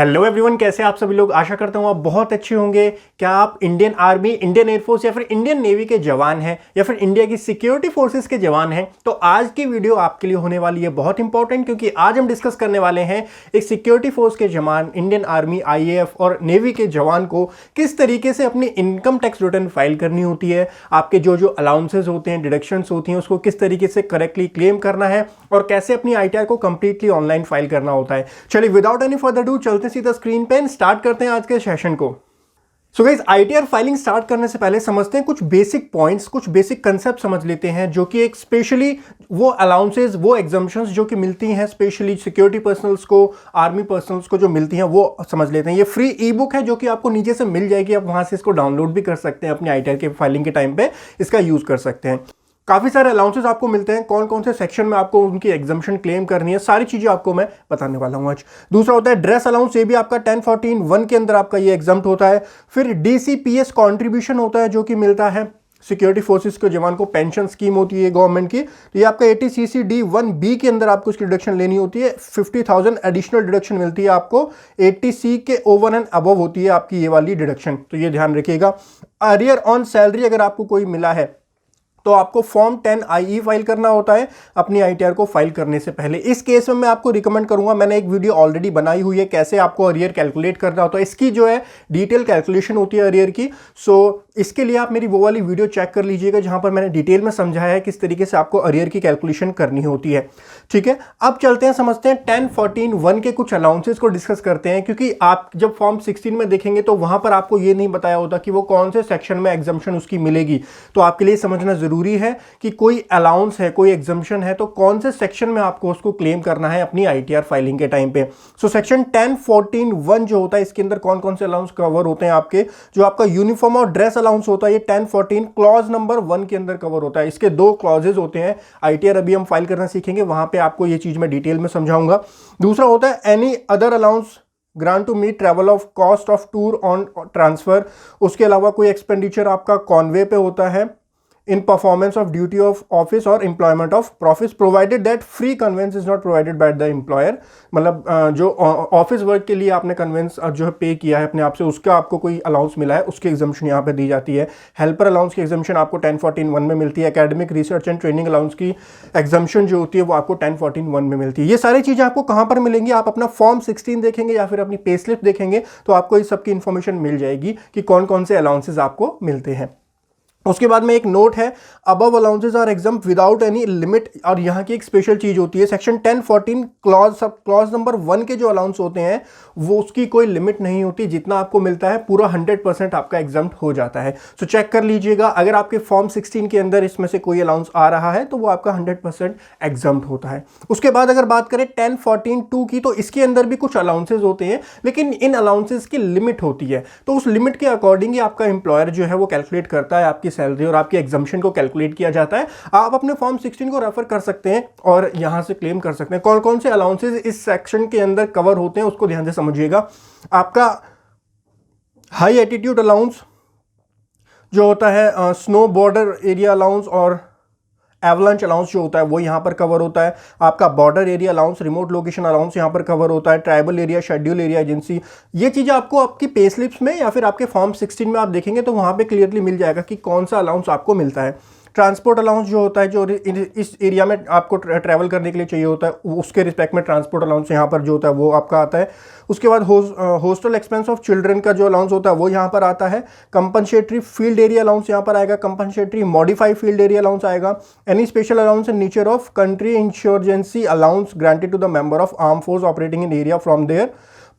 Hello everyone, कैसे आप सभी लोग। आशा करता हूँ आप बहुत अच्छे होंगे। क्या आप इंडियन आर्मी, इंडियन एयरफोर्स या फिर इंडियन नेवी के जवान हैं या फिर इंडिया की सिक्योरिटी फोर्सेस के जवान हैं? तो आज की वीडियो आपके लिए होने वाली है बहुत इंपॉर्टेंट, क्योंकि आज हम डिस्कस करने वाले हैं एक सिक्योरिटी फोर्स के जवान, इंडियन आर्मी, आईएएफ और नेवी के जवान को किस तरीके से अपनी इनकम टैक्स रिटर्न फाइल करनी होती है, आपके जो जो अलाउंसेस होते हैं, डिडक्शंस होती हैं, उसको किस तरीके से करेक्टली क्लेम करना है और कैसे अपनी आईटीआर को कंप्लीटली ऑनलाइन फाइल करना होता है। चलिए विदाउट एनी फर्दर डू चलते सीधा स्क्रीन पे स्टार्ट करते हैं आज के सेशन को। So guys, ITR filing start करने से पहले समझते हैं कुछ बेसिक पॉइंट्स, कुछ बेसिक कंसेप्ट समझ लेते हैं, जो कि एक स्पेशली वो अलाउंसेस, वो एग्जम्पशंस जो कि मिलती हैं स्पेशली सिक्योरिटी पर्सनल्स को, आर्मी पर्सनल्स को जो मिलती हैं वो समझ लेते हैं। ये फ्री ई बुक है जो कि आपको नीचे से मिल जाएगी, आप वहां से इसको डाउनलोड भी कर सकते हैं, अपनी आईटीआर के फाइलिंग के टाइम पे इसका यूज कर सकते हैं। काफ़ी सारे अलाउंसेस आपको मिलते हैं, कौन कौन से सेक्शन में आपको उनकी एग्जम्पशन क्लेम करनी है, सारी चीज़ें आपको मैं बताने वाला हूं आज। दूसरा होता है ड्रेस अलाउंस, ये भी आपका 1014(1) के अंदर आपका ये एग्जम्प्ट होता है। फिर डीसीपीएस कॉन्ट्रीब्यूशन होता है जो कि मिलता है सिक्योरिटी फोर्सेस के जवान को, पेंशन स्कीम होती है गवर्नमेंट की, तो ये आपका 80CC(D)(1)(B) के अंदर आपको इसकी डिडक्शन लेनी होती है। 50,000 एडिशनल डिडक्शन मिलती है आपको। 80C के ओवर एंड अबव होती है आपकी ये वाली डिडक्शन, तो ये ध्यान रखिएगा। अरियर ऑन सैलरी अगर आपको कोई मिला है तो आपको फॉर्म 10IE फाइल करना होता है अपनी आईटीआर को फाइल करने से पहले। इस केस में मैं आपको रिकमेंड करूंगा, मैंने एक वीडियो ऑलरेडी बनाई हुई है कैसे आपको अरियर कैलकुलेट करना होता है, इसकी जो है डिटेल कैलकुलेशन होती है अरियर की। सो इसके लिए आप मेरी वो वाली वीडियो चेक कर लीजिएगा जहां पर मैंने डिटेल में समझाया है किस तरीके से आपको अरियर की कैलकुलेशन करनी होती है। ठीक है, अब चलते हैं, समझते हैं 1014(1) के कुछ अलाउंसेस को डिस्कस करते हैं, क्योंकि आप जब फॉर्म 16 में देखेंगे तो वहां पर आपको ये नहीं बताया होता कि वो कौन से सेक्शन में एग्जम्पशन उसकी मिलेगी। तो आपके लिए समझना जरूरी है कि कोई अलाउंस है, कोई एग्जम्पशन है, तो कौन से सेक्शन में आपको उसको क्लेम करना है अपनी आईटीआर फाइलिंग के टाइम पे। सो सेक्शन 1014(1) जो होता है, इसके अंदर कौन कौन से अलाउंस कवर होते हैं आपके, जो आपका यूनिफॉर्म और ड्रेस अलाउंस होता है, ये 1014 क्लॉज नंबर 1 के अंदर कवर होता है। इसके 2 क्लॉजेज होते हैं, आईटीआर अभी हम फाइल करना सीखेंगे, वहां पे आपको ये चीज मैं डिटेल में समझाऊंगा। दूसरा होता है any other allowance grant to meet travel of cost of tour on transfer. उसके अलावा कोई एक्सपेंडिचर आपका कॉन्वे पे होता है in performance of duty of office or employment of profits, provided that free conveyance is not provided by the employer। मतलब जो office work के लिए आपने कन्वेंस जो है पे किया है अपने आप से, उसका आपको कोई अलाउंस मिला है, उसकी एग्जम्पशन यहाँ पे दी जाती है। हेल्पर अलाउंस की एग्जम्पशन आपको 1014(1) में मिलती है। Academic research and training allowance की एग्जम्पशन जो होती है वो आपको 1014(1) में मिलती है। ये सारी चीज़ें आपको कहाँ पर मिलेंगी, आप अपना फॉर्म 16 देखेंगे या फिर अपनी पे स्लिप देखेंगे तो आपको इस सबकी इंफॉर्मेशन मिल जाएगी कि कौन कौन से अलाउंसेज आपको मिलते हैं। उसके बाद में एक नोट है, above allowances are exempt without any limit. और यहाँ की एक स्पेशल चीज होती है, सेक्शन 1014 क्लॉज नंबर 1 के जो अलाउंस होते हैं वो उसकी कोई लिमिट नहीं होती, जितना आपको मिलता है पूरा 100% आपका एग्जम्प्ट हो जाता है। सो चेक कर लीजिएगा, अगर आपके फॉर्म 16 के अंदर इसमें से कोई अलाउंस आ रहा है तो वो आपका 100% एग्जम्प्ट होता है। उसके बाद अगर बात करें 1014(2) की, तो इसके अंदर भी कुछ अलाउंसेज होते हैं, लेकिन इन अलाउंसेज की लिमिट होती है, तो उस लिमिट के अकॉर्डिंग ही आपका एम्प्लॉयर जो है वो कैलकुलेट करता है आपकी सैलरी और आपकी एग्जम्पशन को कैलकुलेट किया जाता है। आप अपने फॉर्म 16 को रेफर कर सकते हैं और यहां से क्लेम कर सकते हैं। कौन कौन से अलाउंसेस इस सेक्शन के अंदर कवर होते हैं उसको ध्यान से समझिएगा। आपका हाई एटीट्यूड अलाउंस जो होता है, स्नो बॉर्डर एरिया अलाउंस और एवलांच अलाउंस जो होता है वो यहाँ पर कवर होता है। आपका border area allowance, remote location allowance यहाँ पर कवर होता है। Tribal area, schedule area agency, ये चीज़ें आपको आपकी पे स्लिप्स में या फिर आपके फॉर्म 16 में आप देखेंगे तो वहाँ पे क्लियरली मिल जाएगा कि कौन सा अलाउंस आपको मिलता है। ट्रांसपोर्ट अलाउंस जो होता है, जो इस एरिया में आपको ट्रैवल करने के लिए चाहिए होता है, उसके रिस्पेक्ट में ट्रांसपोर्ट अलाउंस यहाँ पर जो होता है वो आपका आता है। उसके बाद हॉस्टल एक्सपेंस ऑफ चिल्ड्रन का जो अलाउंस होता है वो यहाँ पर आता है। कंपनसेटरी फील्ड एरिया अलाउंस यहाँ पर आएगा। Compensatory modified field area allowance आएगा। Any special allowance in nature of country insurgency allowance granted to the member of arm force operating in area from their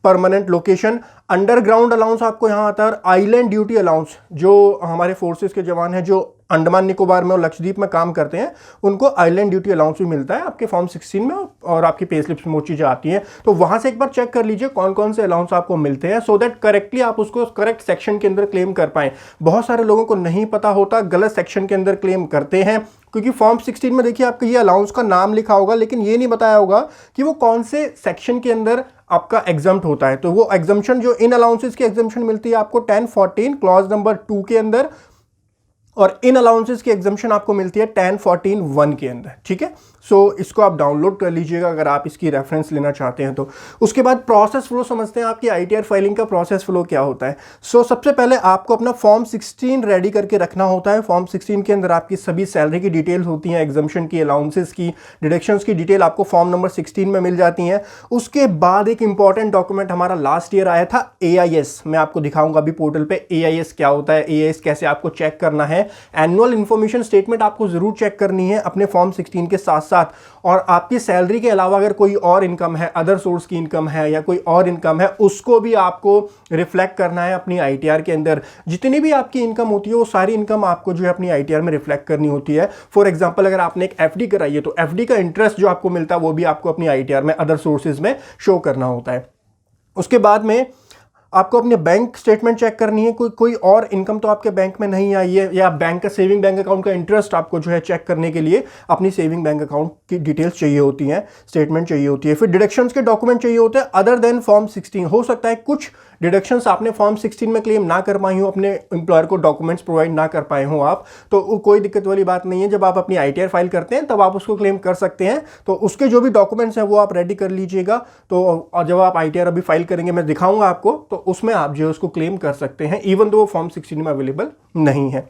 permanent location. Underground allowance आपको यहाँ आता है। Island duty allowance, जो हमारे forces के जवान हैं जो अंडमान निकोबार में और लक्षद्वीप में काम करते हैं, उनको आइलैंड ड्यूटी अलाउंस भी मिलता है आपके फॉर्म 16 में, और आपकी पे स्लिप्स में वो चीज़ें आती हैं। तो वहां से एक बार चेक कर लीजिए कौन कौन से अलाउंस आपको मिलते हैं, सो दैट करेक्टली आप उसको करेक्ट सेक्शन के अंदर क्लेम कर पाएं। बहुत सारे लोगों को नहीं पता होता, गलत सेक्शन के अंदर क्लेम करते हैं, क्योंकि फॉर्म 16 में देखिए आपका ये अलाउंस का नाम लिखा होगा, लेकिन ये नहीं बताया होगा कि वो कौन से सेक्शन के अंदर आपका एग्जम्प्ट होता है। तो वो एग्जम्पशन जो इन अलाउंसेस की एग्जम्पशन मिलती है आपको 1014 क्लॉज नंबर 2 के अंदर, और इन अलाउंसेस की एग्जम्पशन आपको मिलती है 10.14.1 के अंदर, ठीक है। सो इसको आप डाउनलोड कर लीजिएगा अगर आप इसकी रेफरेंस लेना चाहते हैं तो। उसके बाद प्रोसेस फ्लो समझते हैं, आपकी आईटीआर फाइलिंग का प्रोसेस फ्लो क्या होता है। सो सबसे पहले आपको अपना फॉर्म 16 रेडी करके रखना होता है। फॉर्म 16 के अंदर आपकी सभी सैलरी की डिटेल्स होती हैं, एग्जम्पशन की, अलाउंसेस की, डिडक्शंस की डिटेल आपको फॉर्म नंबर 16 में मिल जाती हैं। उसके बाद एक इंपॉर्टेंट डॉक्यूमेंट हमारा लास्ट ईयर आया था, AIS। मैं आपको दिखाऊंगा अभी पोर्टल पे AIS क्या होता है, AIS कैसे आपको चेक करना है। एनुअल इन्फॉर्मेशन स्टेटमेंट आपको जरूर चेक करनी है अपने फॉर्म 16 के साथ साथ। और आपकी सैलरी के अलावा अगर कोई और इनकम है, अदर सोर्स की इनकम है या कोई और इनकम है, उसको भी आपको रिफ्लेक्ट करना है अपनी आईटीआर के अंदर। जितनी भी आपकी इनकम होती है वो सारी इनकम आपको जो है अपनी आईटीआर में रिफ्लेक्ट करनी होती है। फॉर एग्जांपल अगर आपने एक एफडी कराई है तो एफडी का इंटरेस्ट जो आपको मिलता है वो भी आपको अपनी आईटीआर में अदर सोर्सेज में शो करना होता है। उसके बाद में आपको अपने बैंक स्टेटमेंट चेक करनी है, कोई और इनकम तो आपके बैंक में नहीं आई है, या बैंक का सेविंग बैंक अकाउंट का इंटरेस्ट आपको जो है चेक करने के लिए अपनी सेविंग बैंक अकाउंट की डिटेल्स चाहिए होती हैं, स्टेटमेंट चाहिए होती है। फिर डिडक्शंस के डॉक्यूमेंट चाहिए होते हैं अदर देन फॉर्म 16। हो सकता है कुछ डिडक्शंस आपने फॉर्म 16 में क्लेम ना कर पाई हो, अपने एम्प्लॉयर को डॉक्यूमेंट्स प्रोवाइड ना कर पाए हो आप, तो कोई दिक्कत वाली बात नहीं है। जब आप अपनी आईटीआर फाइल करते हैं तब आप उसको क्लेम कर सकते हैं। तो उसके जो भी डॉक्यूमेंट्स हैं वो आप रेडी कर लीजिएगा। तो और जब आप आईटीआर अभी फाइल करेंगे, मैं दिखाऊंगा आपको, तो उसमें आप जो है उसको क्लेम कर सकते हैं, इवन दो फॉर्म 16 में अवेलेबल नहीं है।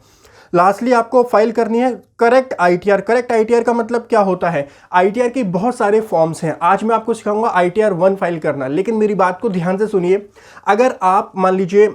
लास्टली आपको फाइल करनी है करेक्ट आईटीआर। करेक्ट आईटीआर का मतलब क्या होता है? आईटीआर के बहुत सारे फॉर्म्स हैं, आज मैं आपको सिखाऊंगा आईटीआर 1 फाइल करना। लेकिन मेरी बात को ध्यान से सुनिए, अगर आप मान लीजिए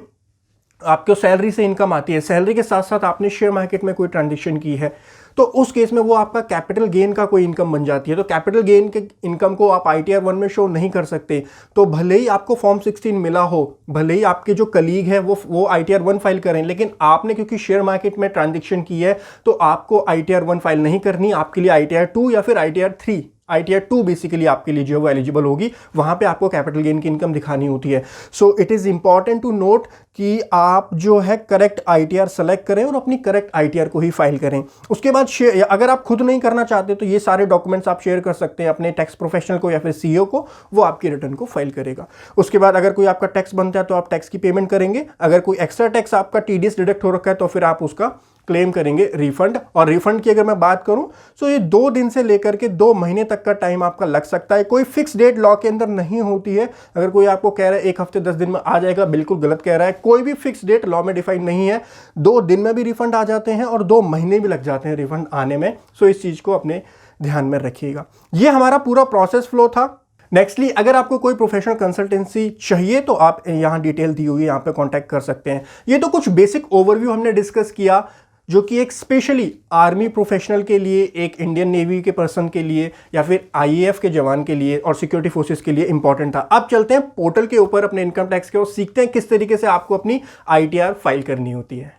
आपको सैलरी से इनकम आती है, सैलरी के साथ साथ आपने शेयर मार्केट में कोई ट्रांजेक्शन की है, तो उस केस में वो आपका कैपिटल गेन का कोई इनकम बन जाती है। तो कैपिटल गेन के इनकम को आप आईटीआर 1 में शो नहीं कर सकते। तो भले ही आपको फॉर्म 16 मिला हो, भले ही आपके जो कलीग है वो आईटीआर 1 फाइल करें, लेकिन आपने क्योंकि शेयर मार्केट में ट्रांजेक्शन की है तो आपको आईटीआर 1 फाइल नहीं करनी। आपके लिए आईटीआर 2 या फिर आईटीआर 3, आईटीआर 2 बेसिकली आपके लिए जो है वो एलिजिबल होगी। वहां पे आपको कैपिटल गेन की इनकम दिखानी होती है। So it is important to note कि आप जो है करेक्ट आईटीआर सेलेक्ट करें और अपनी करेक्ट आईटीआर को ही फाइल करें। उसके बाद अगर आप खुद नहीं करना चाहते तो ये सारे डॉक्यूमेंट्स आप शेयर कर सकते हैं अपने टैक्स प्रोफेशनल को या फिर सीईओ को, वो आपकी रिटर्न को फाइल करेगा। उसके बाद अगर कोई आपका टैक्स बनता है तो आप टैक्स की पेमेंट करेंगे। अगर कोई एक्स्ट्रा टैक्स आपका टीडीएस डिडक्ट हो रखा है तो फिर आप उसका क्लेम करेंगे रिफंड। और रिफंड की अगर मैं बात करूं तो ये 2 दिन से लेकर के 2 महीने तक का टाइम आपका लग सकता है। कोई फिक्स डेट लॉ के अंदर नहीं होती है। अगर कोई आपको कह रहा है 1 हफ्ते 10 दिन में आ जाएगा, बिल्कुल गलत कह रहा है। कोई भी फिक्स डेट लॉ में डिफाइन नहीं है। 2 दिन में भी रिफंड आ जाते हैं और 2 महीने भी लग जाते हैं रिफंड आने में। सो इस चीज को अपने ध्यान में रखिएगा। ये हमारा पूरा प्रोसेस फ्लो था। नेक्स्टली अगर आपको कोई प्रोफेशनल कंसल्टेंसी चाहिए तो आप यहाँ डिटेल दी हुई है, यहाँ पे कांटेक्ट कर सकते हैं। ये तो कुछ बेसिक ओवरव्यू हमने डिस्कस किया जो कि एक स्पेशली आर्मी प्रोफेशनल के लिए, एक इंडियन नेवी के पर्सन के लिए या फिर आईएएफ के जवान के लिए और सिक्योरिटी फोर्सेस के लिए इंपॉर्टेंट था। अब चलते हैं पोर्टल के ऊपर अपने इनकम टैक्स के और सीखते हैं किस तरीके से आपको अपनी आईटीआर फाइल करनी होती है।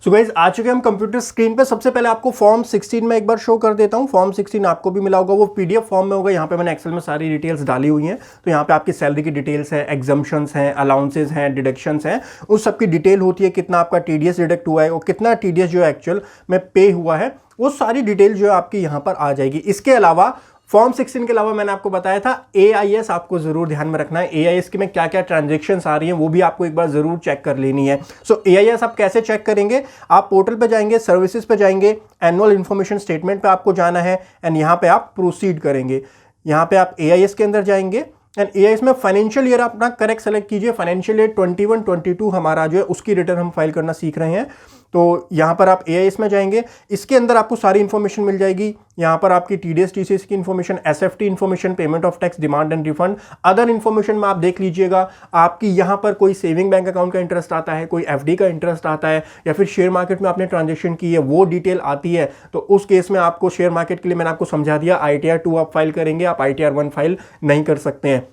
सो गाइस आ चुके हम कंप्यूटर स्क्रीन पे। सबसे पहले आपको फॉर्म 16 में एक बार शो कर देता हूं। फॉर्म 16 आपको भी मिला होगा, वो पीडीएफ फॉर्म में होगा। यहाँ पे मैंने एक्सेल में सारी डिटेल्स डाली हुई हैं। तो यहाँ पे आपकी सैलरी की डिटेल्स हैं, एग्जम्पशंस हैं, अलाउंसेज हैं, डिडक्शंस हैं, उस सब की डिटेल होती है। कितना आपका टीडीएस डिडक्ट हुआ है और कितना टीडीएस जो है एक्चुअल में पे हुआ है, वो सारी डिटेल जो है आपकी यहाँ पर आ जाएगी। इसके अलावा फॉर्म 16 के अलावा मैंने आपको बताया था AIS आपको जरूर ध्यान में रखना है। AIS के में क्या क्या ट्रांजेक्शन्स आ रही हैं वो भी आपको एक बार जरूर चेक कर लेनी है। सो AIS आप कैसे चेक करेंगे? आप पोर्टल पे जाएंगे, सर्विसेज पे जाएंगे, एनुअल इन्फॉर्मेशन स्टेटमेंट पे आपको जाना है एंड यहाँ पे आप प्रोसीड करेंगे। यहाँ पे आप AIS के अंदर जाएंगे एंड AIS में फाइनेंशियल ईयर अपना करेक्ट सेलेक्ट कीजिए। फाइनेंशियल ईयर 21-22 हमारा जो है उसकी रिटर्न हम फाइल करना सीख रहे हैं। तो यहाँ पर आप AIS में जाएंगे, इसके अंदर आपको सारी इन्फॉर्मेशन मिल जाएगी। यहाँ पर आपकी TDS TCS की information, SFT information, payment of tax, demand and refund, other information में आप देख लीजिएगा। आपकी यहाँ पर कोई सेविंग बैंक अकाउंट का इंटरेस्ट आता है, कोई FD का इंटरेस्ट आता है, या फिर शेयर मार्केट में आपने ट्रांजेक्शन की है वो डिटेल आती है। तो उस केस में आपको शेयर मार्केट के लिए मैंने आपको समझा दिया, ITR 2 आप फाइल करेंगे, आप ITR 1 फाइल नहीं कर सकते हैं।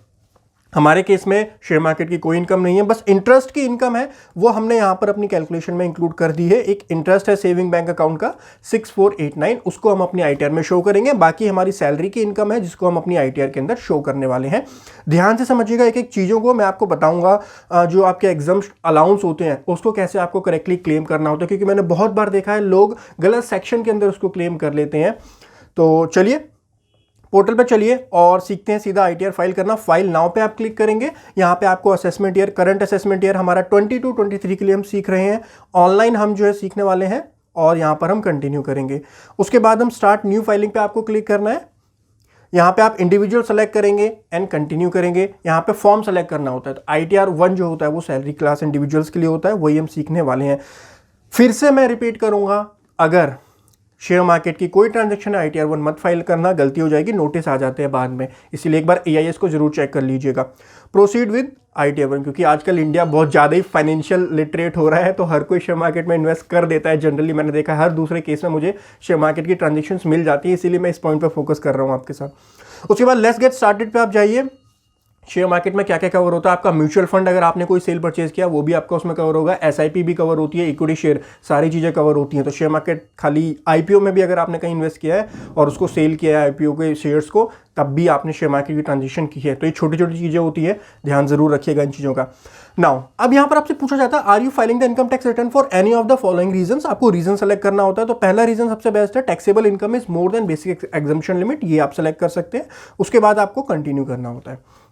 हमारे केस में शेयर मार्केट की कोई इनकम नहीं है, बस इंटरेस्ट की इनकम है, वो हमने यहाँ पर अपनी कैलकुलेशन में इंक्लूड कर दी है। एक इंटरेस्ट है सेविंग बैंक अकाउंट का 6489, उसको हम अपनी आईटीआर में शो करेंगे। बाकी हमारी सैलरी की इनकम है जिसको हम अपनी आईटीआर के अंदर शो करने वाले हैं। ध्यान से समझिएगा एक एक चीज़ों को। मैं आपको बताऊंगा जो आपके एग्जाम अलाउंस होते हैं उसको कैसे आपको करेक्टली क्लेम करना होता है, क्योंकि मैंने बहुत बार देखा है लोग गलत सेक्शन के अंदर उसको क्लेम कर लेते हैं। तो चलिए पोर्टल पे चलिए और सीखते हैं सीधा ITR फाइल करना। फाइल नाउ पे आप क्लिक करेंगे, यहाँ पे आपको assessment year, current assessment year हमारा 22-23 के लिए हम सीख रहे हैं। ऑनलाइन हम जो है सीखने वाले हैं और यहाँ पर हम कंटिन्यू करेंगे। उसके बाद हम स्टार्ट न्यू फाइलिंग पे आपको क्लिक करना है। यहाँ पे आप इंडिविजुअल सेलेक्ट करेंगे एंड कंटिन्यू करेंगे। यहाँ पे फॉर्म सेलेक्ट करना होता है। तो ITR 1 जो होता है वो सैलरी क्लास इंडिविजुअल्स के लिए होता है, वही हम सीखने वाले हैं। फिर से मैं रिपीट करूँगा, अगर शेयर मार्केट की कोई ट्रांजैक्शन है ITR 1 मत फाइल करना, गलती हो जाएगी, नोटिस आ जाते हैं बाद में। इसीलिए एक बार AIS को जरूर चेक कर लीजिएगा। प्रोसीड विद ITR 1, क्योंकि आजकल इंडिया बहुत ज़्यादा ही फाइनेंशियल लिटरेट हो रहा है, तो हर कोई शेयर मार्केट में इन्वेस्ट कर देता है। जनरली मैंने देखा है हर दूसरे केस में मुझे शेयर मार्केट की ट्रांजेक्शन्स मिल जाती है, इसीलिए मैं इस पॉइंट पर फोकस कर रहा हूँ आपके साथ। उसके बाद लेट्स गेट स्टार्टेड पे आप जाइए। शेयर मार्केट में क्या क्या कवर होता है आपका? म्यूचुअल फंड, अगर आपने कोई सेल परचेज किया वो भी आपका उसमें कवर होगा। SIP भी कवर होती है, इक्विटी शेयर, सारी चीज़ें कवर होती हैं। तो शेयर मार्केट खाली IPO में भी अगर आपने कहीं इन्वेस्ट किया है और उसको सेल किया है IPO के शेयर्स को, तब भी आपने शेयर मार्केट की ट्रांजेक्शन की है। तो ये छोटी छोटी चीज़ें होती है, ध्यान जरूर रखिएगा इन चीज़ों का। नाउ अब यहाँ पर आपसे पूछा जाता है, are you filing the income tax return for any of the following reasons? आपको रीजन सेलेक्ट करना होता है। तो पहला रीजन सबसे बेस्ट है, taxable income is more than basic exemption limit, ये आप सेलेक्ट कर सकते हैं। उसके बाद आपको कंटिन्यू करना होता है।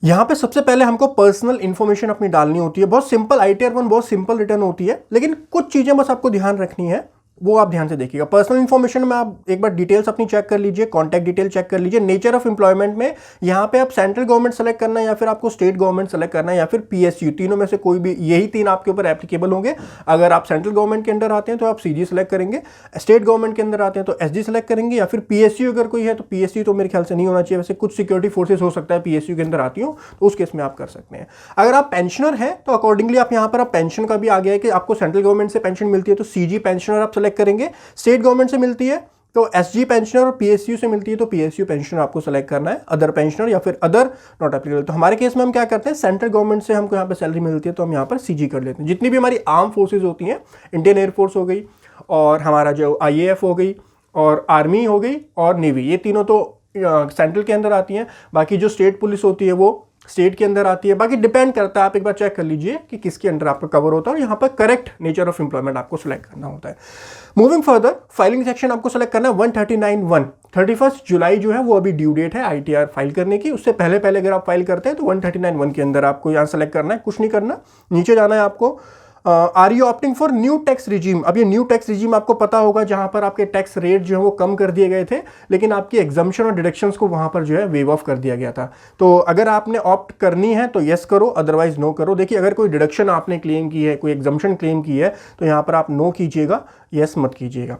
यहाँ पे सबसे पहले हमको पर्सनल इंफॉर्मेशन अपनी डालनी होती है। बहुत सिंपल, ITR 1 बहुत सिंपल रिटर्न होती है, लेकिन कुछ चीज़ें बस आपको ध्यान रखनी है, वो आप ध्यान से देखिएगा। पर्सनल इंफॉर्मेशन में आप एक बार डिटेल्स अपनी चेक कर लीजिए, कॉन्टैक्ट डिटेल चेक कर लीजिए। नेचर ऑफ एम्प्लॉयमेंट में यहाँ पे आप सेंट्रल गवर्नमेंट सेलेक्ट करना है, या फिर आपको स्टेट गवर्नमेंट सेलेक्ट करना है, या फिर PSU, तीनों में से कोई भी, यही तीन आपके ऊपर एप्लीकेबल होंगे। अगर आप सेंट्रल गवर्नमेंट के अंदर आते हैं तो आप CG सेलेक्ट करेंगे, स्टेट गवर्नमेंट के अंदर आते हैं तो SG सेलेक्ट करेंगे, या फिर PSU अगर कोई है तो PSU तो मेरे ख्याल से नहीं होना चाहिए, वैसे कुछ सिक्योरिटी फोर्सेज हो सकता है PSU के अंदर आती हो, तो उस केस में आप कर सकते हैं। अगर आप पेंशनर हैं तो अकॉर्डिंगली आप यहाँ पर, आप पेंशन का भी आ गया है कि आपको सेंट्रल गवर्नमेंट से पेंशन मिलती है तो CG पेंशनर आप सेलेक्ट करेंगे। स्टेट गवर्नमेंट से मिलती है तो SG पेंशनर, और PSU से मिलती है तो PSU पेंशनर आपको सेलेक्ट करना है। अदर पेंशनर या फिर अदर नॉट एप्लीकेबल। तो हमारे केस में हम क्या करते हैं, सेंट्रल गवर्नमेंट से हमको यहाँ पे सैलरी मिलती है तो हम यहाँ पर CG कर लेते हैं। जितनी भी हमारी आर्म फोर्सेज होती हैं, इंडियन एयरफोर्स हो गई और हमारा जो IAF हो गई और आर्मी हो गई और नेवी, ये तीनों तो सेंट्रल के अंदर आती हैं। बाकी जो स्टेट पुलिस होती है वो स्टेट के अंदर आती है। बाकी डिपेंड करता है, आप एक बार चेक कर लीजिए कि किसके अंडर आपका कवर होता है, और यहाँ पर करेक्ट नेचर ऑफ एम्प्लॉयमेंट आपको सेलेक्ट करना होता है। मूविंग फर्दर, फाइलिंग सेक्शन आपको सेलेक्ट करना है 139(1). 31 जुलाई जो है वो अभी ड्यू डेट है ITR फाइल करने की। उससे पहले अगर आप फाइल करते हैं तो 139(1) के अंदर आपको यहाँ सेलेक्ट करना है, कुछ नहीं करना। नीचे जाना है आपको, are you opting for new tax regime? अब ये न्यू टैक्स रिजीम आपको पता होगा, जहां पर आपके टैक्स रेट जो है वो कम कर दिए गए थे, लेकिन आपकी एग्जम्पशन और डिडक्शंस को वहां पर जो है वेव ऑफ कर दिया गया था। तो अगर आपने ऑप्ट करनी है तो यस करो, अदरवाइज नो करो। देखिए, अगर कोई डिडक्शन आपने क्लेम की है, कोई एग्जम्पशन क्लेम की है, तो यहाँ पर आप नो कीजिएगा, यस मत कीजिएगा।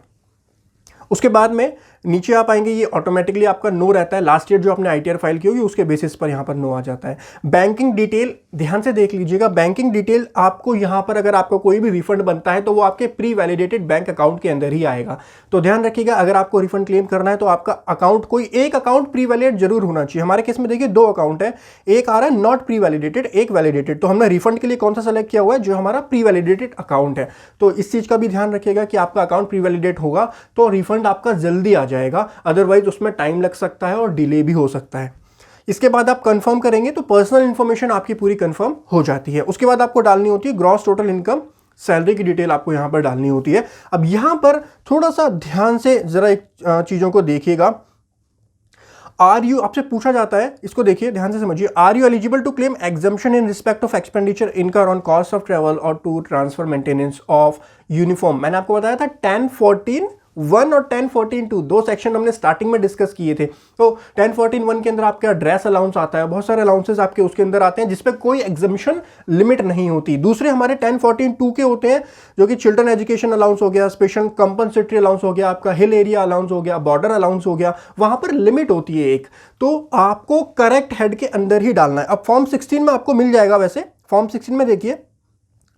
उसके बाद में नीचे आप आएंगे, ये ऑटोमेटिकली आपका नो रहता है। लास्ट ईयर जो आपने ITR फाइल की होगी उसके बेसिस पर यहाँ पर नो आ जाता है। बैंकिंग डिटेल ध्यान से देख लीजिएगा। बैंकिंग डिटेल आपको यहाँ पर, अगर आपको कोई भी रिफंड बनता है तो वो आपके प्री वैलिडेटेड बैंक अकाउंट के अंदर ही आएगा। तो ध्यान रखिएगा, अगर आपको रिफंड क्लेम करना है तो आपका अकाउंट, कोई एक अकाउंट प्री वैलिडेट जरूर होना चाहिए। हमारे केस में देखिए 2 अकाउंट है, एक आ रहा है नॉट प्री वैलिडेटेड, एक वैलिडेटेड। तो हमने रिफंड के लिए कौन सा सेलेक्ट किया हुआ है? जो हमारा प्री वैलिडेटेड अकाउंट है। तो इस चीज का भी ध्यान रखिएगा कि आपका अकाउंट प्री वैलिडेट होगा तो रिफंड आपका जल्दी आ जाएगा, अदरवाइज उसमें टाइम लग सकता है और डिले भी हो सकता है। इसके बाद आप कंफर्म करेंगे तो पर्सनल इंफॉर्मेशन आपकी पूरी कंफर्म हो जाती है। उसके बाद आपको डालनी होती है ग्रॉस टोटल इनकम, सैलरी की डिटेल आपको यहां पर डालनी होती है। अब यहां पर थोड़ा सा ध्यान से जरा एक चीजों को देखिएगा। आर यू, आपसे पूछा जाता है, इसको देखिए ध्यान से समझिए, are you eligible to claim exemption in respect of expenditure incur on cost of travel और to transfer maintenance of uniform? मैंने आपको बताया था 1014(1) और 1014(2) 2 सेक्शन हमने स्टार्टिंग में डिस्कस किए थे। तो 1014(1) के अंदर आपका ड्रेस अलाउंस आता है, बहुत सारे अलाउंसेस आपके उसके अंदर आते हैं जिसपे कोई एग्जम्पशन लिमिट नहीं होती। दूसरे हमारे 1014(2) के होते हैं, जो कि चिल्ड्रन एजुकेशन अलाउंस हो गया, स्पेशल कंपनसेटरी अलाउंस हो गया, आपका हिल एरिया अलाउंस हो गया, बॉर्डर अलाउंस हो गया, वहां पर लिमिट होती है एक। तो आपको करेक्ट हेड के अंदर ही डालना है। अब फॉर्म 16 में आपको मिल जाएगा। वैसे फॉर्म 16 में देखिए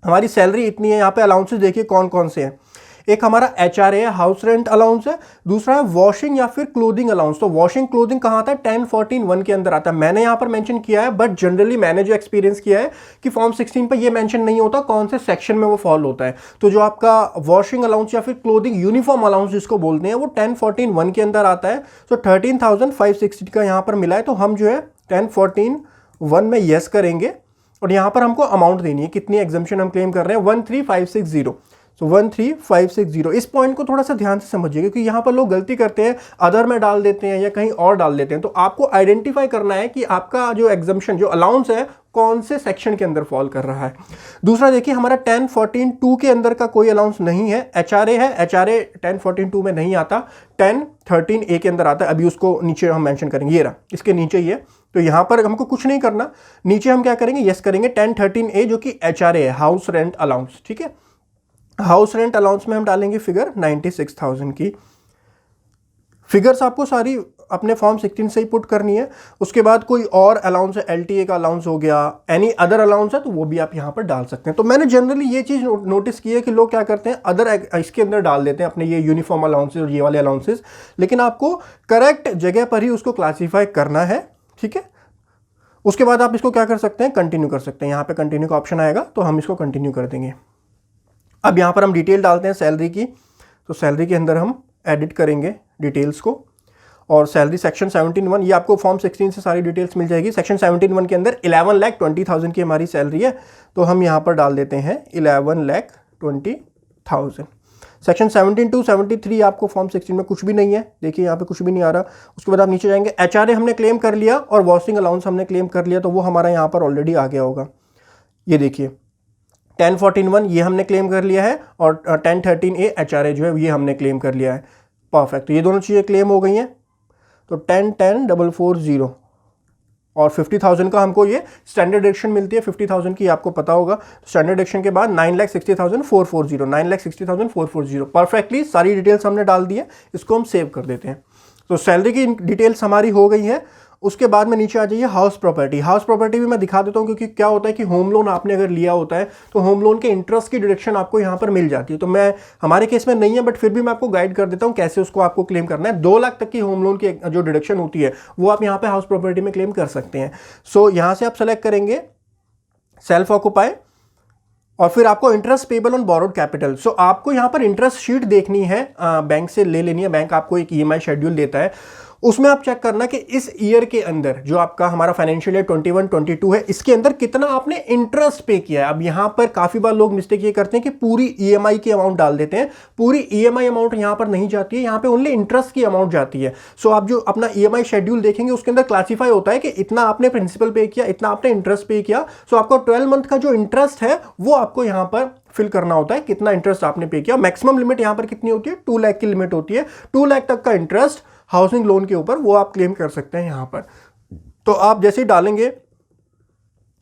हमारी सैलरी इतनी है, यहाँ पे अलाउंसेस देखिए कौन कौन से हैं। एक हमारा HRA है, हाउस रेंट अलाउंस है। दूसरा है वॉशिंग या फिर क्लोथिंग अलाउंस। तो वॉशिंग क्लोथिंग कहाँ आता है? 1014(1) के अंदर आता है। मैंने यहाँ पर मेंशन किया है, बट जनरली मैंने जो एक्सपीरियंस किया है कि फॉर्म 16 पर ये मेंशन नहीं होता कौन से सेक्शन में वो फॉल होता है। तो जो आपका वॉशिंग अलाउंस या फिर क्लोथिंग यूनिफॉर्म अलाउंस जिसको बोलते हैं, वो 1014(1) के अंदर आता है। तो 13,560 का यहाँ पर मिला है, तो हम जो है 1014(1) में यस करेंगे और यहाँ पर हमको अमाउंट देनी है, कितनी एग्जम्पशन हम क्लेम कर रहे हैं, 13,560। सो 13560। इस पॉइंट को थोड़ा सा ध्यान से समझिए, क्योंकि यहाँ पर लोग गलती करते हैं, अदर में डाल देते हैं या कहीं और डाल देते हैं। तो आपको आइडेंटिफाई करना है कि आपका जो एग्जम्पशन, जो अलाउंस है, कौन से सेक्शन के अंदर फॉल कर रहा है। दूसरा देखिए, हमारा 1014(2) के अंदर का कोई अलाउंस नहीं है, HRA है, HRA 1014(2) में नहीं आता, 1013A के अंदर आता है। अभी उसको नीचे हम मेंशन करेंगे, ये रहा, इसके नीचे ही है। तो यहां पर हमको कुछ नहीं करना, नीचे हम क्या करेंगे, यस करेंगे 1013A जो कि HRA है, हाउस रेंट अलाउंस। ठीक है, हाउस रेंट अलाउंस में हम डालेंगे फिगर 96,000 की। फिगर्स आपको सारी अपने फॉर्म 16 से ही पुट करनी है। उसके बाद कोई और अलाउंस है, LTA का अलाउंस हो गया, एनी अदर अलाउंस है, तो वो भी आप यहां पर डाल सकते हैं। तो मैंने जनरली ये चीज नोटिस की है कि लोग क्या करते हैं, अदर इसके अंदर डाल देते हैं अपने ये यूनिफॉर्म अलाउंसेस और ये वाले अलाउंसेस, लेकिन आपको करेक्ट जगह पर ही उसको क्लासीफाई करना है। ठीक है, उसके बाद आप इसको क्या कर सकते हैं, कंटिन्यू कर सकते हैं। यहाँ पे कंटिन्यू का ऑप्शन आएगा तो हम इसको कंटिन्यू कर देंगे। अब यहाँ पर हम डिटेल डालते हैं सैलरी की। तो सैलरी के अंदर हम एडिट करेंगे डिटेल्स को, और सैलरी सेक्शन 17(1), ये आपको फॉर्म 16 से सारी डिटेल्स मिल जाएगी। सेक्शन 17(1) के अंदर 11,20,000 की हमारी सैलरी है, तो हम यहाँ पर डाल देते हैं 11,20,000। सेक्शन 17(2), 73 आपको फॉर्म 16 में कुछ भी नहीं है, देखिए यहाँ पे कुछ भी नहीं आ रहा। उसके बाद आप नीचे जाएंगे, HRA हमने क्लेम कर लिया और वॉशिंग अलाउंस हमने क्लेम कर लिया, तो वो हमारा यहाँ पर ऑलरेडी आ गया होगा। ये देखिए 1014(1) ये हमने क्लेम कर लिया है, और 1013A HRA जो है ये हमने क्लेम कर लिया है। परफेक्ट, ये दोनों चीज़ें क्लेम हो गई हैं। तो 10,10,440 और 50,000 का हमको ये स्टैंडर्ड डिडक्शन मिलती है, 50,000 की आपको पता होगा। स्टैंडर्ड डिडक्शन के बाद 9,60,440, 9,60,440 परफेक्टली सारी डिटेल्स हमने डाल दी है। इसको हम सेव कर देते हैं। तो सैलरी की डिटेल्स हमारी हो गई है। उसके बाद में नीचे आ जाइए हाउस प्रॉपर्टी। हाउस प्रॉपर्टी भी मैं दिखा देता हूँ, क्योंकि क्या होता है कि होम लोन आपने अगर लिया होता है तो होम लोन के इंटरेस्ट की डिडक्शन आपको यहाँ पर मिल जाती है। तो मैं, हमारे केस में नहीं है, बट फिर भी मैं आपको गाइड कर देता हूँ कैसे उसको आपको क्लेम करना है। 2 लाख तक की होम लोन की जो डिडक्शन होती है वो आप यहाँ पे हाउस प्रॉपर्टी में क्लेम कर सकते हैं। सो यहाँ से आप सेलेक्ट करेंगे सेल्फ ऑक्यूपाई, और फिर आपको interest payable on borrowed capital. So आपको यहाँ पर इंटरेस्ट शीट देखनी है, बैंक से ले लेनी है। बैंक आपको एक EMI शेड्यूल देता है, उसमें आप चेक करना कि इस ईयर के अंदर जो आपका हमारा फाइनेंशियल ईयर 21-22 है, इसके अंदर कितना आपने इंटरेस्ट पे किया है। अब यहाँ पर काफी बार लोग मिस्टेक ये करते हैं कि पूरी EMI की अमाउंट डाल देते हैं। पूरी EMI अमाउंट यहाँ पर नहीं जाती है, यहाँ पे ओनली इंटरेस्ट की अमाउंट जाती है। सो आप जो अपना EMI शेड्यूल देखेंगे उसके अंदर क्लासीफाई होता है कि इतना आपने प्रिंसिपल पे किया, इतना आपने इंटरेस्ट पे किया। सो आपको 12 मंथ का जो इंटरेस्ट है वो आपको यहाँ पर फिल करना होता है, कितना इंटरेस्ट आपने पे किया। मैक्सिमम लिमिट यहाँ पर कितनी होती है, 2 लाख की लिमिट होती है। 2 लाख तक का इंटरेस्ट हाउसिंग लोन के ऊपर वो आप क्लेम कर सकते हैं यहाँ पर। तो आप जैसे ही डालेंगे,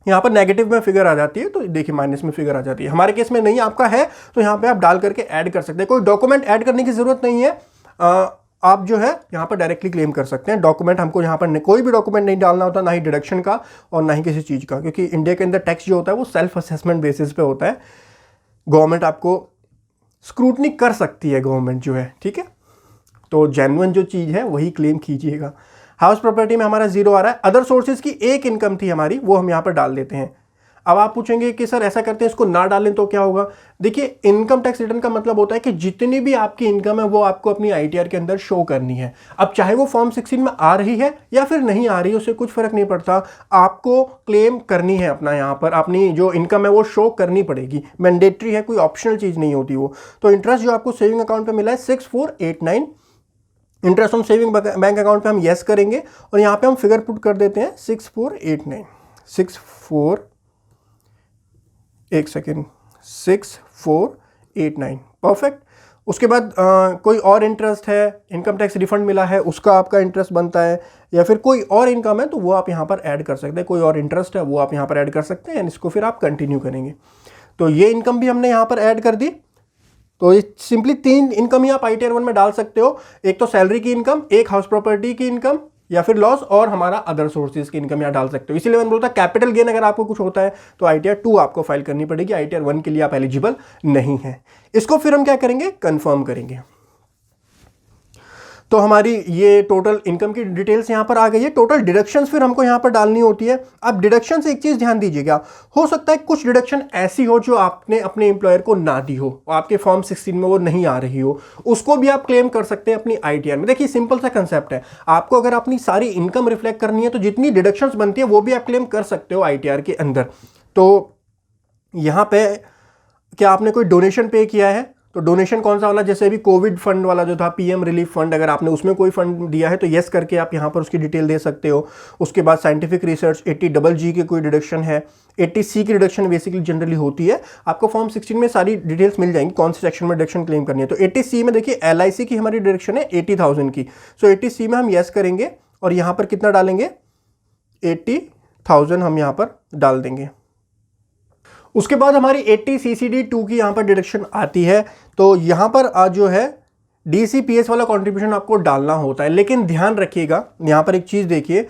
यहाँ पर नेगेटिव में फिगर आ जाती है, तो देखिए माइनस में फिगर आ जाती है। हमारे केस में नहीं आपका है, तो यहाँ पे आप डाल करके ऐड कर सकते हैं। कोई डॉक्यूमेंट ऐड करने की जरूरत नहीं है, आप जो है यहाँ पर डायरेक्टली क्लेम कर सकते हैं। डॉक्यूमेंट हमको यहाँ पर कोई भी डॉक्यूमेंट नहीं डालना होता, ना ही डिडक्शन का और ना ही किसी चीज़ का, क्योंकि इंडिया के अंदर टैक्स जो होता है वो सेल्फ असेसमेंट बेसिस पे होता है। गवर्नमेंट आपको स्क्रूटनी कर सकती है, गवर्नमेंट जो है, ठीक है। तो जेन्युइन जो चीज़ है वही क्लेम कीजिएगा। हाउस प्रॉपर्टी में हमारा 0 आ रहा है। अदर सोर्सेज की एक इनकम थी हमारी, वो हम यहाँ पर डाल देते हैं। अब आप पूछेंगे कि सर ऐसा करते हैं इसको ना डालें तो क्या होगा। देखिए, इनकम टैक्स रिटर्न का मतलब होता है कि जितनी भी आपकी इनकम है वो आपको अपनी ITR के अंदर शो करनी है। अब चाहे वो फॉर्म 16 में आ रही है या फिर नहीं आ रही है, उससे कुछ फर्क नहीं पड़ता, आपको क्लेम करनी है अपना। यहाँ पर अपनी जो इनकम है वो शो करनी पड़ेगी, मैंडेटरी है, कोई ऑप्शनल चीज़ नहीं होती वो। तो इंटरेस्ट जो आपको सेविंग अकाउंट पर मिला है 6489, interest on saving bank account पे हम यस करेंगे, और यहाँ पे हम फिगर पुट कर देते हैं 6489, 6489, परफेक्ट। उसके बाद कोई और इंटरेस्ट है, इनकम टैक्स रिफंड मिला है, उसका आपका इंटरेस्ट बनता है, या फिर कोई और इनकम है तो वो आप यहाँ पर ऐड कर सकते हैं। कोई और इंटरेस्ट है वो आप यहाँ पर ऐड कर सकते हैं, इसको फिर आप कंटिन्यू करेंगे। तो ये इनकम भी हमने यहाँ पर ऐड कर दी। तो ये सिंपली 3 इनकम ही आप ITR 1 में डाल सकते हो। एक तो सैलरी की इनकम, एक हाउस प्रॉपर्टी की इनकम या फिर लॉस, और हमारा अदर सोर्सेज की इनकम यहाँ डाल सकते हो। इसीलिए मैंने बोलता कैपिटल गेन अगर आपको कुछ होता है तो ITR 2 आपको फाइल करनी पड़ेगी, ITR 1 के लिए आप एलिजिबल नहीं है। इसको फिर हम क्या करेंगे, कंफर्म करेंगे। तो हमारी ये टोटल इनकम की डिटेल्स यहाँ पर आ गई है। टोटल डिडक्शंस फिर हमको यहाँ पर डालनी होती है। अब डिडक्शन से एक चीज़ ध्यान दीजिएगा, हो सकता है कुछ डिडक्शन ऐसी हो जो आपने अपने एम्प्लॉयर को ना दी हो, आपके फॉर्म 16 में वो नहीं आ रही हो, उसको भी आप क्लेम कर सकते हैं अपनी ITR में। देखिए सिंपल सा कंसेप्ट है, आपको अगर अपनी सारी इनकम रिफ्लेक्ट करनी है तो जितनी डिडक्शंस बनती है वो भी आप क्लेम कर सकते हो ITR के अंदर। तो यहाँ पे क्या आपने कोई डोनेशन पे किया है? तो डोनेशन कौन सा वाला, जैसे अभी कोविड फंड वाला जो था, पीएम रिलीफ फंड, अगर आपने उसमें कोई फंड दिया है तो येस करके आप यहाँ पर उसकी डिटेल दे सकते हो। उसके बाद साइंटिफिक रिसर्च 80GG की कोई डिडक्शन है, 80C की डिडक्शन बेसिकली जनरली होती है। आपको फॉर्म 16 में सारी डिटेल्स मिल जाएंगी कौन से सेक्शन में डिडक्शन क्लेम करनी है। तो 80C में देखिए LIC की हमारी डिडक्शन है 80,000 की। सो 80C में हम येस करेंगे और यहाँ पर कितना डालेंगे, 80,000 हम यहाँ पर डाल देंगे। उसके बाद हमारी 80CCD2 की यहाँ पर डिडक्शन आती है। तो यहाँ पर जो है DCPS वाला कंट्रीब्यूशन आपको डालना होता है, लेकिन ध्यान रखिएगा यहाँ पर एक चीज़ देखिए,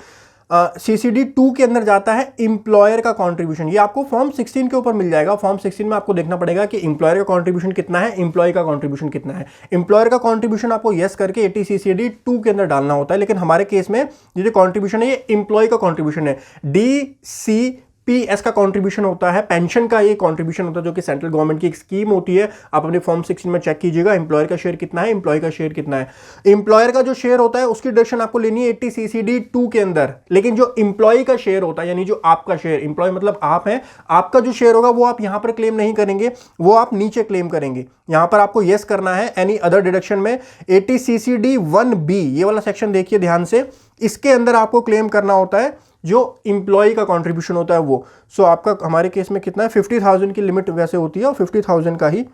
CCD2 के अंदर जाता है एम्प्लॉयर का कंट्रीब्यूशन। ये आपको फॉर्म 16 के ऊपर मिल जाएगा। फॉर्म 16 में आपको देखना पड़ेगा कि एम्प्लॉयर का कंट्रीब्यूशन कितना है, एम्प्लॉय का कंट्रीब्यूशन कितना है। एम्प्लॉयर का कंट्रीब्यूशन आपको यस करके 80CCD2 के अंदर डालना होता है, लेकिन हमारे केस में ये जो कंट्रीब्यूशन है ये एम्प्लॉय का कंट्रीब्यूशन है। DCPS का कंट्रीब्यूशन होता है, पेंशन का ये कंट्रीब्यूशन होता है, जो कि सेंट्रल गवर्नमेंट की एक स्कीम होती है। आप अपने फॉर्म 16 में चेक कीजिएगा एम्प्लॉयर का शेयर कितना है, एम्प्लॉय का शेयर कितना है। एम्प्लॉयर का जो शेयर होता है उसकी डिडक्शन आपको लेनी है 80CCD2 के अंदर, लेकिन जो एम्प्लॉय का शेयर होता है, यानी जो आपका शेयर, एम्प्लॉय मतलब आप हैं, आपका जो शेयर होगा वो आप यहां पर क्लेम नहीं करेंगे, वो आप नीचे क्लेम करेंगे। यहां पर आपको यस करना है एनी अदर डिडक्शन में। 80CCD1B ये वाला सेक्शन देखिए ध्यान से, इसके अंदर आपको क्लेम करना होता है जो इंप्लॉय का कंट्रीब्यूशन होता है वो। सो आपका हमारे केस में कितना है, 50,000 की लिमिट वैसे होती है और 50,000 का ही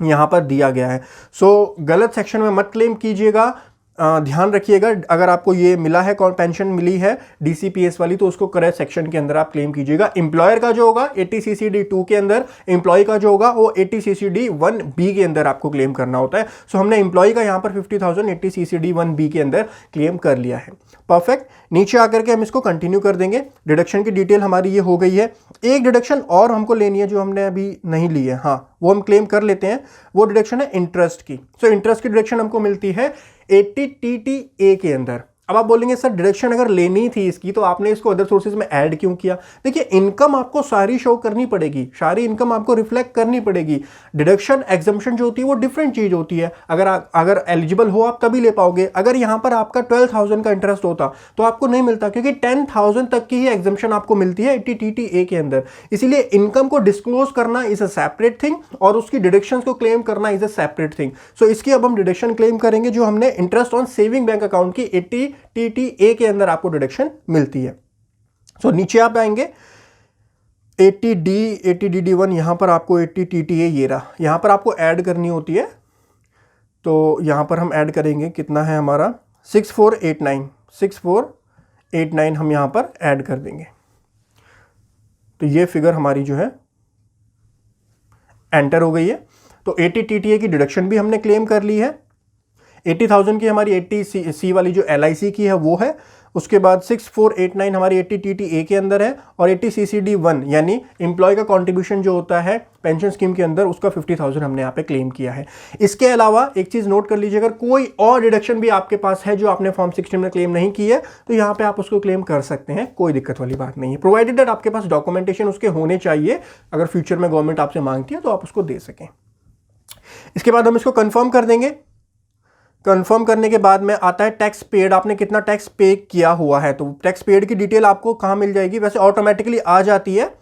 यहां पर दिया गया है। सो गलत सेक्शन में मत क्लेम कीजिएगा। ध्यान रखिएगा, अगर आपको ये मिला है पेंशन मिली है DCPS वाली, तो उसको करेक्ट सेक्शन के अंदर आप क्लेम कीजिएगा। एम्प्लॉयर का जो होगा 80CCD2 के अंदर, एम्प्लॉय का जो होगा वो 80CCD1B के अंदर आपको क्लेम करना होता है। सो हमने एम्प्लॉय का यहाँ पर 50,000 80CCD1B के अंदर क्लेम कर लिया है। परफेक्ट। नीचे आकर के हम इसको कंटिन्यू कर देंगे। डिडक्शन की डिटेल हमारी ये हो गई है। एक डिडक्शन और हमको लेनी है जो हमने अभी नहीं ली है, हाँ वो हम क्लेम कर लेते हैं। वो डिडक्शन है इंटरेस्ट की। सो इंटरेस्ट की डिडक्शन हमको मिलती है 80TTA के अंदर। अब आप बोलेंगे सर डिडक्शन अगर लेनी थी इसकी तो आपने इसको अदर सोर्सेज में ऐड क्यों किया? देखिए इनकम आपको सारी शो करनी पड़ेगी, सारी इनकम आपको रिफ्लेक्ट करनी पड़ेगी। डिडक्शन एग्जम्पशन जो होती है वो डिफरेंट चीज होती है। अगर एलिजिबल हो आप तभी ले पाओगे। अगर यहां पर आपका 12,000 का इंटरेस्ट होता तो आपको नहीं मिलता, क्योंकि 10,000 तक की ही एग्जम्पशन आपको मिलती है 80TTA के अंदर। इसीलिए इनकम को डिस्क्लोज करना इज अ सेपरेट थिंग और उसकी डिडक्शन को क्लेम करना इज अ सेपरेट थिंग। सो इसकी अब हम डिडक्शन क्लेम करेंगे जो हमने interest on saving bank account की 80TTA के अंदर आपको डिडक्शन मिलती है। सो नीचे आप आएंगे 80D 80DD1, यहां पर आपको 80TTA ये रहा, यहां पर आपको ऐड करनी होती है। तो यहां पर हम ऐड करेंगे, कितना है हमारा 6489 हम यहां पर ऐड कर देंगे। तो ये फिगर हमारी जो है एंटर हो गई है। तो 80TTA की डिडक्शन भी हमने क्लेम कर ली है। 80,000 की हमारी 80C वाली जो LIC की है वो है। उसके बाद 6489 हमारी 80TTA के अंदर है और 80CCD1 यानी एम्प्लॉय का कंट्रीब्यूशन जो होता है पेंशन स्कीम के अंदर, उसका 50,000 हमने यहाँ पे क्लेम किया है। इसके अलावा एक चीज नोट कर लीजिए, अगर कोई और डिडक्शन भी आपके पास है जो आपने फॉर्म 16 में क्लेम नहीं की है तो यहाँ पे आप उसको क्लेम कर सकते हैं, कोई दिक्कत वाली बात नहीं है, प्रोवाइडेड दैट आपके पास डॉक्यूमेंटेशन उसके होने चाहिए। अगर फ्यूचर में गवर्नमेंट आपसे मांगती है तो आप उसको दे सकें। इसके बाद हम इसको कंफर्म कर देंगे। कंफर्म करने के बाद में आता है टैक्स पेड, आपने कितना टैक्स पे किया हुआ है। तो टैक्स पेड की डिटेल आपको कहाँ मिल जाएगी? वैसे ऑटोमेटिकली आ जाती है,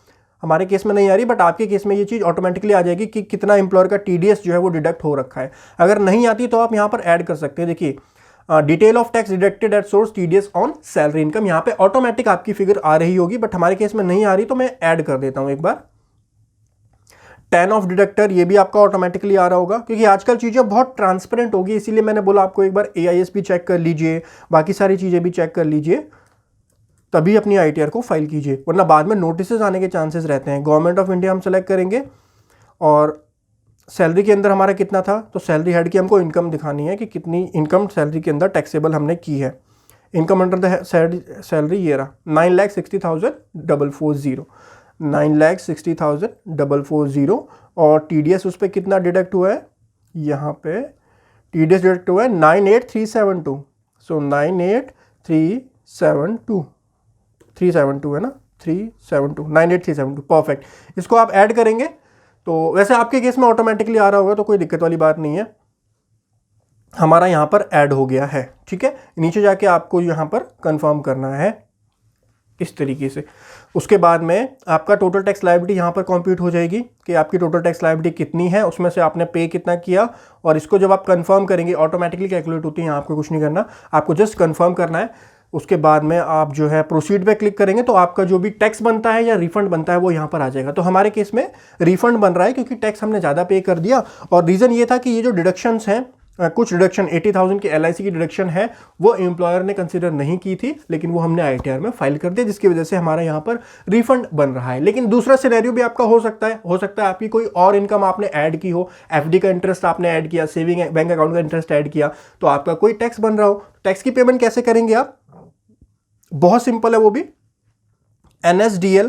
हमारे केस में नहीं आ रही, बट आपके केस में ये चीज़ ऑटोमेटिकली आ जाएगी कि कितना एम्प्लॉयर का TDS जो है वो डिडक्ट हो रखा है। अगर नहीं आती तो आप यहाँ पर ऐड कर सकते हैं। देखिए detail of tax deducted at source TDS on salary income, यहाँ पे ऑटोमेटिक आपकी फिगर आ रही होगी, बट हमारे केस में नहीं आ रही तो मैं ऐड कर देता हूँ एक बार। 10 ऑफ डिडक्टर ये भी आपका ऑटोमेटिकली आ रहा होगा, क्योंकि आजकल चीज़ें बहुत ट्रांसपेरेंट होगी, इसीलिए मैंने बोला आपको एक बार AIS भी चेक कर लीजिए, बाकी सारी चीज़ें भी चेक कर लीजिए, तभी अपनी ITR को फाइल कीजिए, वरना बाद में नोटिस आने के चांसेस रहते हैं। गवर्नमेंट ऑफ इंडिया हम सेलेक्ट करेंगे और सैलरी के अंदर हमारा कितना था, तो सैलरी हेड की हमको इनकम दिखानी है कि कितनी इनकम सैलरी के अंदर टैक्सेबल हमने की है। इनकम अंडर द सैलरी ये रहा 9,60,440, 9,60,440 और TDS उस पर कितना डिडक्ट हुआ है, यहाँ पे TDS डिडक्ट हुआ है 98,372। सो 98,372 है ना, 98,372 परफेक्ट। इसको आप ऐड करेंगे तो वैसे आपके केस में ऑटोमेटिकली आ रहा होगा तो कोई दिक्कत वाली बात नहीं है, हमारा यहाँ पर ऐड हो गया है। ठीक है, नीचे जाके आपको यहाँ पर कंफर्म करना है इस तरीके से। उसके बाद में आपका टोटल टैक्स लायबिलिटी यहाँ पर कंप्यूट हो जाएगी कि आपकी टोटल टैक्स लायबिलिटी कितनी है, उसमें से आपने पे कितना किया, और इसको जब आप कंफर्म करेंगे ऑटोमेटिकली कैलकुलेट होती है, यहाँ आपको कुछ नहीं करना, आपको जस्ट कंफर्म करना है। उसके बाद में आप जो है प्रोसीड पे क्लिक करेंगे तो आपका जो भी टैक्स बनता है या रिफंड बनता है वो यहाँ पर आ जाएगा। तो हमारे केस में रिफंड बन रहा है क्योंकि टैक्स हमने ज़्यादा पे कर दिया, और रीज़न ये था कि ये जो डिडक्शंस हैं, कुछ डिडक्शन 80,000 की LIC की डिडक्शन है वो एम्प्लॉयर ने कंसीडर नहीं की थी, लेकिन वो हमने ITR में फाइल कर दिया, जिसकी वजह से हमारा यहाँ पर रिफंड बन रहा है। लेकिन दूसरा सिनेरियो भी आपका हो सकता है आपकी कोई और इनकम आपने ऐड की हो, FD का इंटरेस्ट आपने ऐड किया, सेविंग बैंक अकाउंट का इंटरेस्ट ऐड किया, तो आपका कोई टैक्स बन रहा हो। टैक्स की पेमेंट कैसे करेंगे आप? बहुत सिंपल है वो भी। NSDL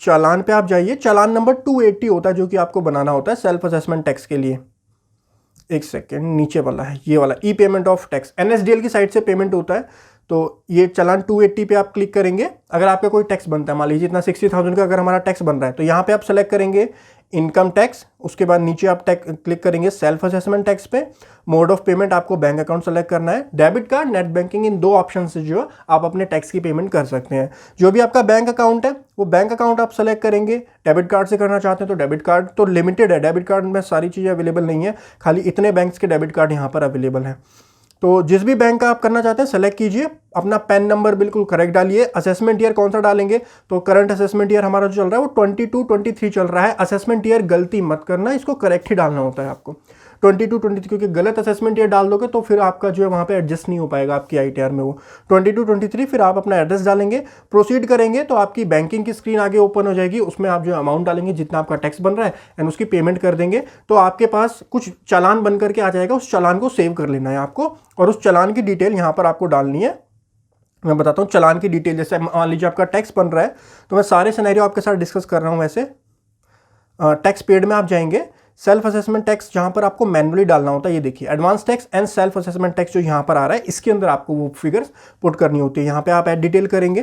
चालान पे आप जाइए, चालान नंबर 280 होता है जो कि आपको बनाना होता है सेल्फ असेसमेंट टैक्स के लिए। एक सेकेंड, नीचे वाला है ये वाला, ई पेमेंट ऑफ टैक्स, NSDL की साइड से पेमेंट होता है। तो ये चालान 280 पे आप क्लिक करेंगे। अगर आपका कोई टैक्स बनता है, मान लीजिए इतना 60,000 का अगर हमारा टैक्स बन रहा है, तो यहाँ पे आप सेलेक्ट करेंगे इनकम टैक्स, उसके बाद नीचे आप क्लिक करेंगे सेल्फ असेसमेंट टैक्स पे। मोड ऑफ पेमेंट आपको बैंक अकाउंट सेलेक्ट करना है, डेबिट कार्ड, नेट बैंकिंग, इन 2 ऑप्शन से जो आप अपने टैक्स की पेमेंट कर सकते हैं। जो भी आपका बैंक अकाउंट है वो बैंक अकाउंट आप सेलेक्ट करेंगे। डेबिट कार्ड से करना चाहते हैं तो डेबिट कार्ड तो लिमिटेड है, डेबिट कार्ड में सारी चीज़ें अवेलेबल नहीं है, खाली इतने बैंक्स के डेबिट कार्ड यहाँ पर अवेलेबल हैं। तो जिस भी बैंक का आप करना चाहते हैं सेलेक्ट कीजिए, अपना पैन नंबर बिल्कुल करेक्ट डालिए। असेसमेंट ईयर कौन सा डालेंगे, तो करंट असेसमेंट ईयर हमारा जो चल रहा है वो 22-23 चल रहा है। असेसमेंट ईयर गलती मत करना, इसको करेक्ट ही डालना होता है आपको 22-23, क्योंकि गलत असेसमेंट ईयर डाल दोगे तो फिर आपका जो है वहाँ पे एडजस्ट नहीं हो पाएगा आपकी ITR में वो 22-23। फिर आप अपना एड्रेस डालेंगे, प्रोसीड करेंगे तो आपकी बैंकिंग की स्क्रीन आगे ओपन हो जाएगी, उसमें आप जो अमाउंट डालेंगे जितना आपका टैक्स बन रहा है एंड उसकी पेमेंट कर देंगे। तो आपके पास कुछ चालान बन करके आ जाएगा, उस चालान को सेव कर लेना है आपको, और उस चालान की डिटेल यहाँ पर आपको डालनी है। मैं बताता हूँ चालान की डिटेल। जैसे मान लीजिए आपका टैक्स बन रहा है, तो मैं सारे सिनेरियो आपके साथ डिस्कस कर रहा हूँ। वैसे टैक्स पेड में आप जाएंगे, सेल्फ असेसमेंट टैक्स जहां पर आपको मैनुअली डालना होता है, ये देखिए advance tax and self assessment tax जो यहां पर आ रहा है, इसके अंदर आपको वो फिगर्स पुट करनी होती है। यहाँ पे आप ऐड डिटेल करेंगे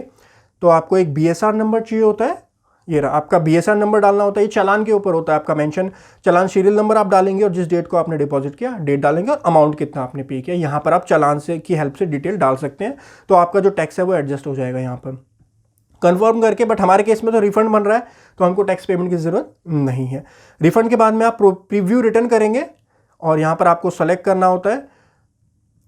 तो आपको एक BSR नंबर चाहिए होता है, ये रहा आपका BSR नंबर डालना होता है। ये चालान के ऊपर होता है आपका मेंशन, चालान सीरियल नंबर आप डालेंगे और जिस डेट को आपने डिपॉजिट किया डेट डालेंगे और अमाउंट कितना आपने पे किया। यहाँ पर आप चालान से की हेल्प से डिटेल डाल सकते हैं, तो आपका जो टैक्स है वो एडजस्ट हो जाएगा यहाँ पर कंफर्म करके। बट हमारे केस में तो रिफंड बन रहा है तो हमको टैक्स पेमेंट की ज़रूरत नहीं है। रिफंड के बाद में आप प्रीव्यू रिटर्न करेंगे और यहाँ पर आपको सेलेक्ट करना होता है,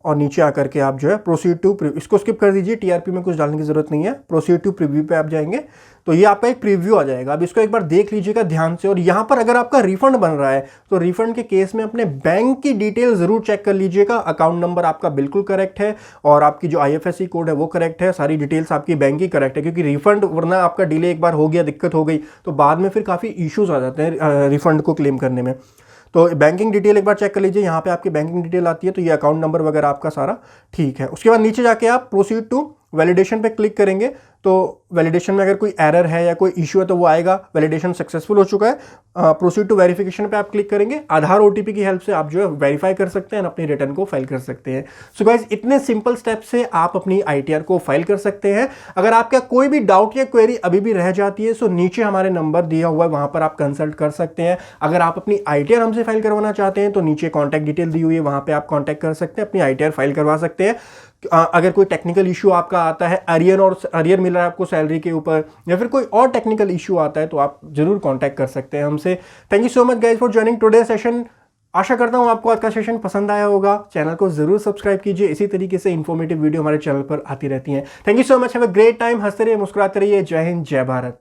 और नीचे आकर के आप जो है प्रोसीड टू प्रीव्यू, इसको स्किप कर दीजिए, TRP में कुछ डालने की जरूरत नहीं है। प्रोसीड टू प्रीव्यू पे आप जाएंगे तो ये आपका एक प्रीव्यू आ जाएगा। अब इसको एक बार देख लीजिएगा ध्यान से, और यहाँ पर अगर आपका रिफंड बन रहा है तो रिफंड के केस में अपने बैंक की डिटेल जरूर चेक कर लीजिएगा। अकाउंट नंबर आपका बिल्कुल करेक्ट है और आपकी जो IFSC कोड है वो करेक्ट है, सारी डिटेल्स आपकी बैंक की करेक्ट है, क्योंकि रिफंड वरना आपका डिले एक बार हो गया, दिक्कत हो गई तो बाद में फिर काफ़ी इशूज़ आ जाते हैं रिफंड को क्लेम करने में। तो बैंकिंग डिटेल एक बार चेक कर लीजिए, यहाँ पे आपकी बैंकिंग डिटेल आती है, तो ये अकाउंट नंबर वगैरह आपका सारा ठीक है। उसके बाद नीचे जाके आप प्रोसीड टू वैलिडेशन पे क्लिक करेंगे तो वैलिडेशन में अगर कोई एरर है या कोई इशू है तो वो आएगा, वैलिडेशन सक्सेसफुल हो चुका है। प्रोसीड टू वेरिफिकेशन पे आप क्लिक करेंगे, आधार OTP की हेल्प से आप जो है वेरीफाई कर सकते हैं, अपनी रिटर्न को फाइल कर सकते हैं। सो गाइस, इतने सिंपल स्टेप से आप अपनी ITR को फाइल कर सकते हैं। अगर आपका कोई भी डाउट या क्वेरी अभी भी रह जाती है तो नीचे हमारे नंबर दिया हुआ है, वहां पर आप कंसल्ट कर सकते हैं। अगर आप अपनी ITR हमसे फाइल करवाना चाहते हैं तो नीचे कॉन्टैक्ट डिटेल दी हुई है, वहां पर आप कॉन्टैक्ट कर सकते हैं, अपनी ITR फाइल करवा सकते हैं। अगर कोई टेक्निकल इशू आपका आता है, अरियर मिल रहा है आपको सैलरी के ऊपर, या फिर कोई और टेक्निकल इशू आता है, तो आप जरूर कांटेक्ट कर सकते हैं हमसे। Thank you so much guys for joining today session. आशा करता हूं आपको आज का सेशन पसंद आया होगा। चैनल को जरूर सब्सक्राइब कीजिए, इसी तरीके से इंफॉर्मेटिव वीडियो हमारे चैनल पर आती रहती हैं। Thank you so much, have a great time, हंसते रहिए, मुस्कुराते रहिए। जय हिंद, जय भारत।